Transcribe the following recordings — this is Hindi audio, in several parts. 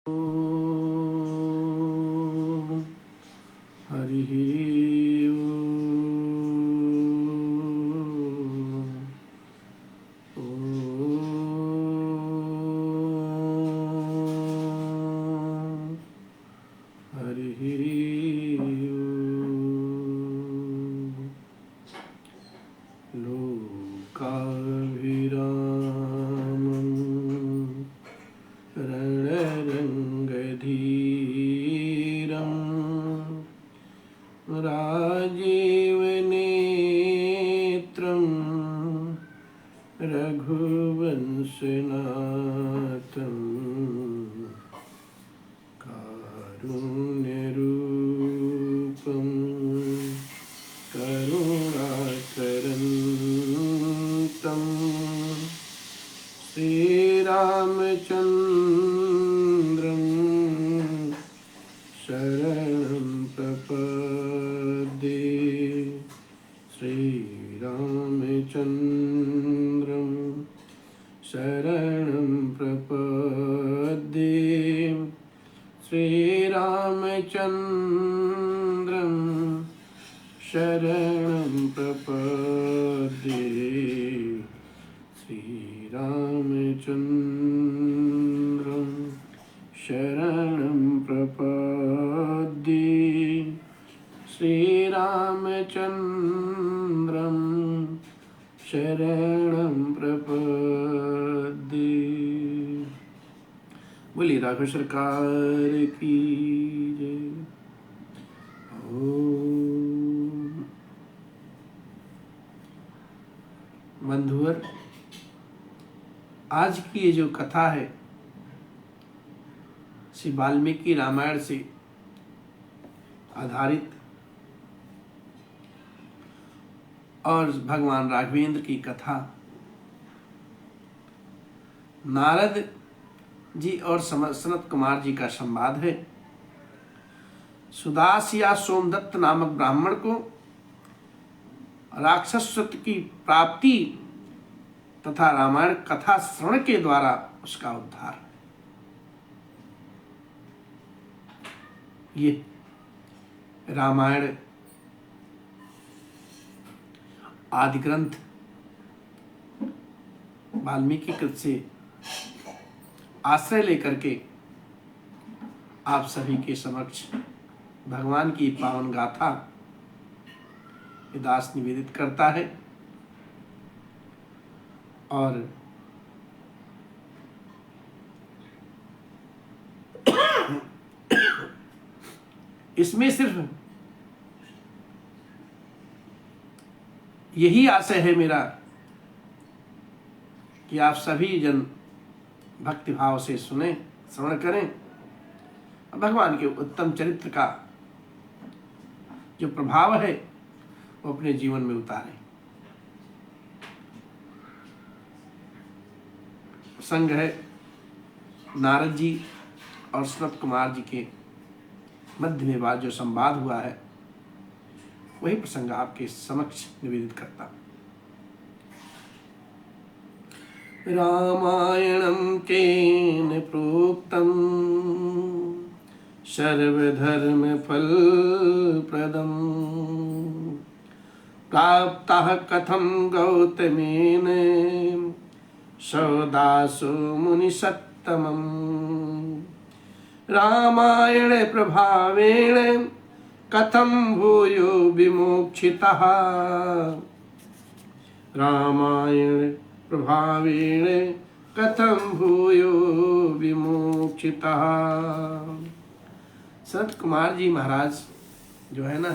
ओम हरिः ओम। ओम हरिः ओम। लोकाभिरामं रणरङ्गधीरं राजीवनेत्रं रघुवंशनाथं कारुण्यरूपं करुणाकरन्तं श्रीरामचन्द्रं शरणं प्रपद्ये। श्रीरामचन्द्रं शरणं प्रपद्ये। श्रीरामचन्द्रं शरणं प्रपद्ये। श्रीरामचन्द्रं शरणं प्रपद्ये। श्रीरामचन्द्रं शरणं प्रपद्ये। बोलिए राघव सरकार की जय। ओम। बंधुवर, आज की ये जो कथा है श्री वाल्मीकि रामायण से आधारित और भगवान राघवेंद्र की कथा नारद जी और सनत कुमार जी का संवाद है। सुदास या सोमदत्त नामक ब्राह्मण को राक्षसत्व की प्राप्ति तथा रामायण कथा श्रवण के द्वारा उसका उद्धार। ये रामायण आदि ग्रंथ वाल्मीकि कृत से आश्रय लेकर के आप सभी के समक्ष भगवान की पावन गाथा दास निवेदित करता है। और इसमें सिर्फ यही आशय है मेरा कि आप सभी जन भक्ति भाव से सुने, श्रवण करें, भगवान के उत्तम चरित्र का जो प्रभाव है वो अपने जीवन में उतारें। प्रसंग है नारद जी और सनत कुमार जी के मध्य में बाद जो संवाद हुआ है वही प्रसंग आपके समक्ष निवेदित करता। रामायणं केन प्रोक्तं सर्वधर्म फलप्रदं प्राप्तः कथं गौतमेन सौदासो मुनिसत्तमम्। रामायण प्रभावेण कथं भूयो विमोक्षितः। रामायण प्रभावेण कथं भूयो विमोक्षितः। सनत कुमार जी महाराज जो है ना,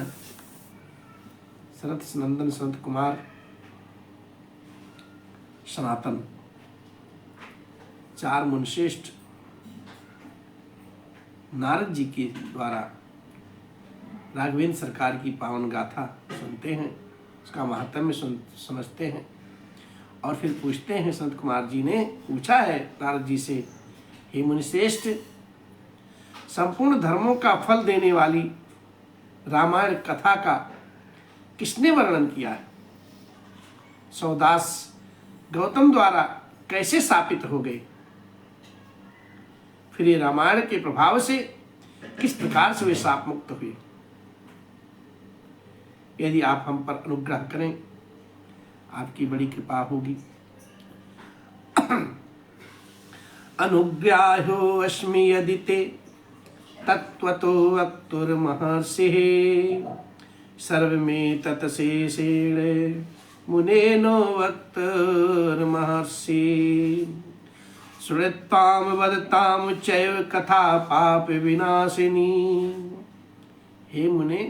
सनत नंदन सनत कुमार सनातन चार मुनिश्रेष्ठ नारद जी के द्वारा राघवेंद्र सरकार की पावन गाथा सुनते हैं, उसका महात्म्य समझते हैं और फिर पूछते हैं। संत कुमार जी ने पूछा है नारद जी से, हे मुनिश्रेष्ठ, संपूर्ण धर्मों का फल देने वाली रामायण कथा का किसने वर्णन किया है? सौदास गौतम द्वारा कैसे स्थापित हो गए? फिर ये रामायण के प्रभाव से किस प्रकार से वे शाप मुक्त हुए। यदि आप हम पर अनुग्रह करें, आपकी बड़ी कृपा होगी। अनुग्राह्यो अस्मि यदि ते तत्त्वतो वक्तुर्महर्षिः सर्वमेतत्शेषेण मुनेनो वक्तुर्महर्षि श्रुत्वाम वदताम चैव कथा पाप विनाशिनी। हे मुने,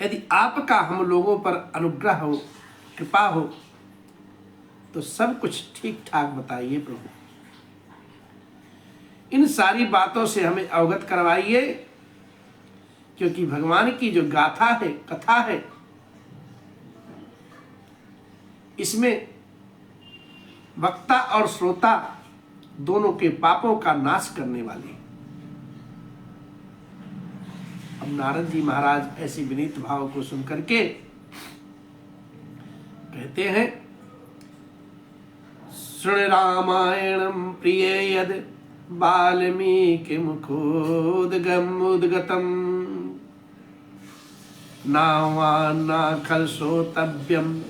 यदि आपका हम लोगों पर अनुग्रह हो, कृपा हो, तो सब कुछ ठीक ठाक बताइए प्रभु। इन सारी बातों से हमें अवगत करवाइए, क्योंकि भगवान की जो गाथा है, कथा है, इसमें वक्ता और श्रोता दोनों के पापों का नाश करने वाली है। अब नारद जी महाराज ऐसे विनीत भाव को सुनकर के कहते हैं, शृण रामायणं प्रिय यद वाल्मीकि मुखोद्गम उद्गतम नावान्ना खल श्रोतव्यम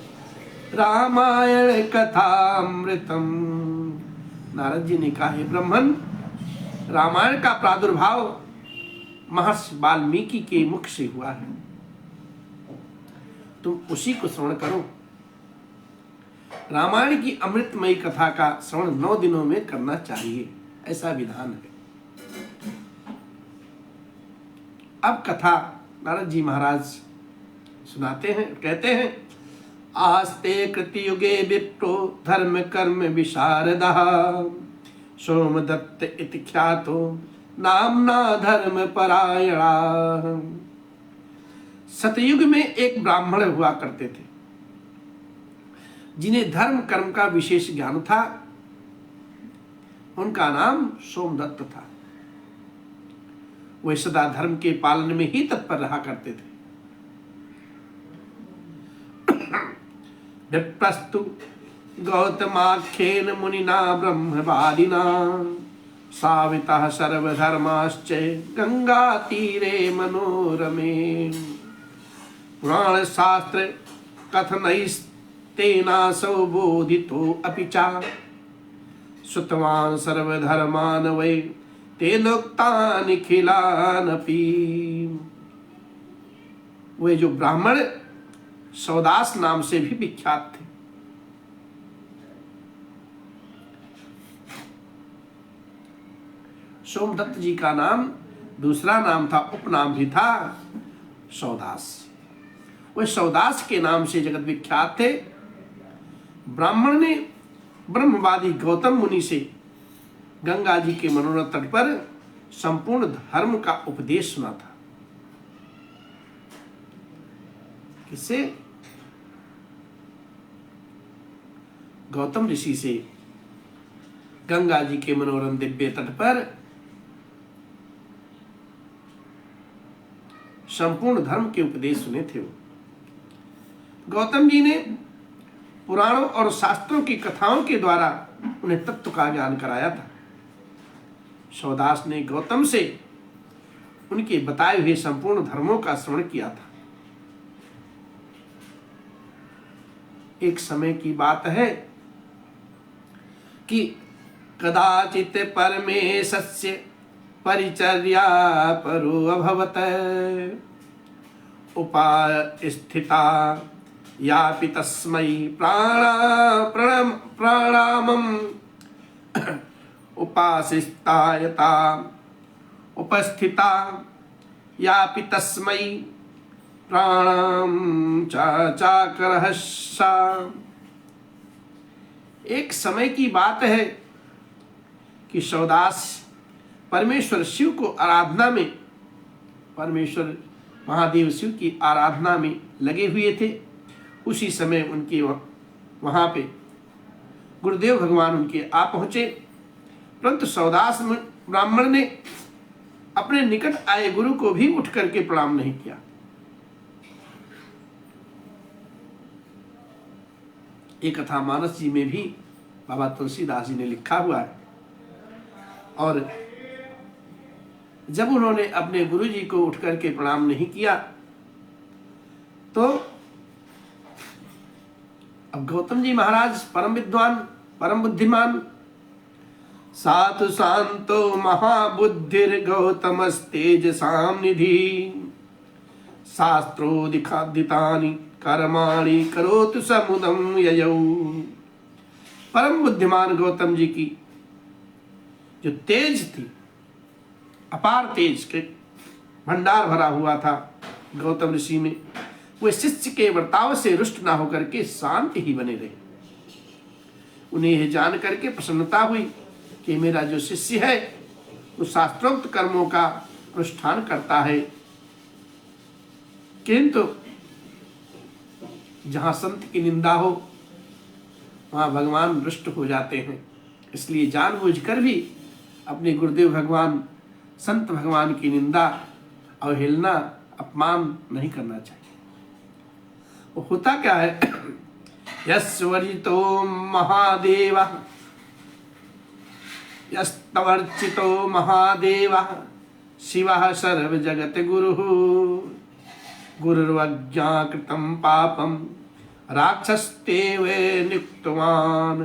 रामायण कथामृतम। नारद जी ने कहा, हे ब्रह्मन, रामायण का प्रादुर्भाव महर्षि वाल्मीकि के मुख से हुआ है, तुम उसी को श्रवण करो। रामायण की अमृतमयी कथा का श्रवण 9 दिनों में करना चाहिए, ऐसा विधान है। अब कथा नारद जी महाराज सुनाते हैं, कहते हैं, आस्ते कृतयुगे विप्रो धर्म कर्म विशारदः सोमदत्त इति ख्यातो नामना धर्म परायणा। सतयुग में एक ब्राह्मण हुआ करते थे, जिन्हें धर्म कर्म का विशेष ज्ञान था। उनका नाम सोमदत्त था। वे सदा धर्म के पालन में ही तत्पर रहा करते थे। विप्रस्तु गौतमाख्येन मुनिना ब्रह्मवादिना सावितः सर्वधर्माश्च गंगा तीरे मनोरमे। पुराण शास्त्र कथनैस्तेनासौ बोधितो अपि च श्रुतवान् सर्वधर्मान् वै तेनोक्तान् निखिलानपि। वे जो ब्राह्मण सौदास नाम से भी विख्यात थे। सोमदत्त जी का नाम दूसरा नाम था, उपनाम भी था सौदास। वे सौदास के नाम से जगत विख्यात थे। ब्राह्मण ने ब्रह्मवादी गौतम मुनि से गंगा जी के मनोरम तट पर संपूर्ण धर्म का उपदेश सुना था। किससे? गौतम ऋषि से गंगा जी के मनोरम दिव्य तट पर संपूर्ण धर्म के उपदेश सुने थे। गौतम जी ने पुराणों और शास्त्रों की कथाओं के द्वारा उन्हें तत्व का ज्ञान कराया था। सौदास ने गौतम से उनके बताए हुए संपूर्ण धर्मों का श्रवण किया था। एक समय की बात है कि कदाचित परमेशस्य परिचर्या परो अभवत उपस्थिता यापि तस्मै प्राणामम् उपासितायता उपस्थिता यापि तस्मै प्राणम चाकरहस्सा। एक समय की बात है कि सौदास परमेश्वर शिव को आराधना में, परमेश्वर महादेव शिव की आराधना में लगे हुए थे। उसी समय उनके वहाँ पे गुरुदेव भगवान उनके आ पहुँचे, परंतु सौदास ब्राह्मण ने अपने निकट आए गुरु को भी उठ करके प्रणाम नहीं किया। एक कथा मानस जी में भी बाबा तुलसीदास जी ने लिखा हुआ है और जब उन्होंने अपने गुरु जी को उठ करके प्रणाम नहीं किया तो अब गौतम जी महाराज परम विद्वान, परम बुद्धिमान, साधु शांतो महाबुद्धिर गौतमस्तेजसां निधि शास्त्रोदिखादितानि कर्माणि करोतु समुदं ययौ। परम बुद्धिमान गौतम जी की जो तेज थी, अपार तेज के भंडार भरा हुआ था गौतम ऋषि में, वे शिष्य के वर्ताव से रुष्ट ना होकर के शांत ही बने रहे। उन्हें यह जान करके प्रसन्नता हुई कि मेरा जो शिष्य है वो शास्त्रोक्त कर्मों का अनुष्ठान करता है, किंतु जहां संत की निंदा हो वहां भगवान रुष्ट हो जाते हैं। इसलिए जानबूझकर भी अपने गुरुदेव भगवान, संत भगवान की निंदा, अवहेलना, अपमान नहीं करना चाहिए। वो होता क्या है, यस्वर्जितो महादेव, यस्तवर्चितो महादेव, शिवः सर्व जगत गुरुः, गुरुर्वज्ञाकृतं पापं राक्षसस्तेव नियुक्तवान्,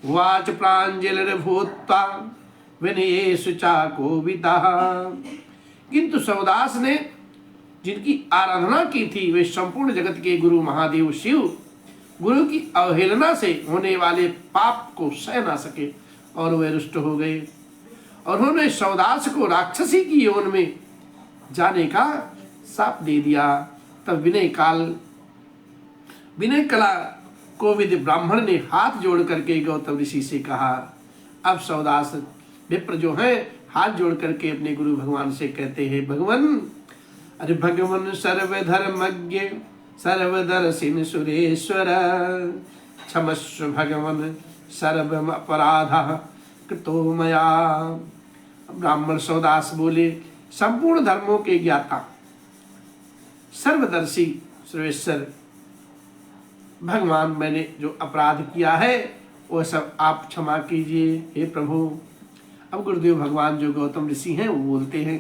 उवाच प्राञ्जलिर्भूत्वा विनयेषु चाकोविदः। किंतु सवदास ने जिनकी आराधना की थी वे संपूर्ण जगत के गुरु महादेव शिव, गुरु की अवहेलना से होने वाले पाप को सह ना सके और वे रुष्ट हो गए और उन्होंने सवदास को राक्षसी की योन में जाने का शाप दे दिया। तब विनय कला कोविद ब्राह्मण ने हाथ जोड़ करके गौतम ऋषि से कहा। अब सवदास विप्र जो है हाथ जोड़ करके अपने गुरु भगवान से कहते हैं, भगवान, अरे भगवान सर्वधर्मज्ञ सर्वदर्शिन सुरेश्वर, क्षमस्व भगवान सर्वम अपराधः कृतो मया। ब्राह्मण सवदास बोले, संपूर्ण धर्मों के ज्ञाता, सर्वदर्शी सुरेश्वर भगवान, मैंने जो अपराध किया है वो सब आप क्षमा कीजिए हे प्रभु। अब गुरुदेव भगवान जो गौतम ऋषि हैं वो बोलते हैं,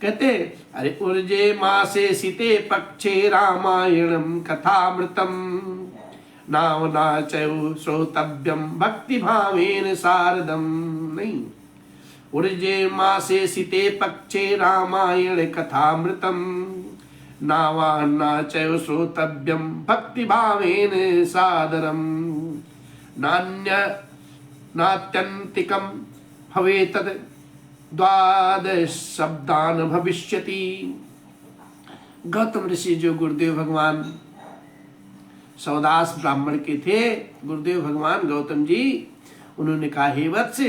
कहते, अरे उर्जे मासे सीते पक्षे रामायणम कथामृतम नावनाचयो श्रोतव्यम भक्ति भावेन शारदम। नहीं, उर्जे मासे सीते पक्षे रामायण कथामृतम नावानाचयो श्रोतव्यम भक्ति भावेन सादरम, नात्यंतिकम भवेतद् द्वादश शब्दान भविष्यति। गौतम ऋषि जो गुरुदेव भगवान सवदास ब्राह्मण के थे, गुरुदेव भगवान गौतम जी, उन्होंने कहा, हे वत्स,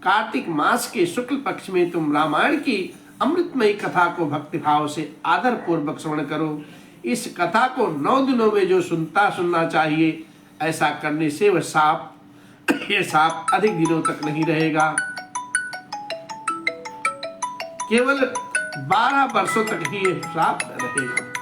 कार्तिक मास के शुक्ल पक्ष में तुम रामायण की अमृतमयी कथा को भक्तिभाव से आदर पूर्वक श्रवण करो। इस कथा को 9 दिनों में जो सुनना चाहिए, ऐसा करने से वह साप, ये साप अधिक दिनों तक नहीं रहेगा, केवल 12 वर्षों तक ही ये श्राप रहेगा।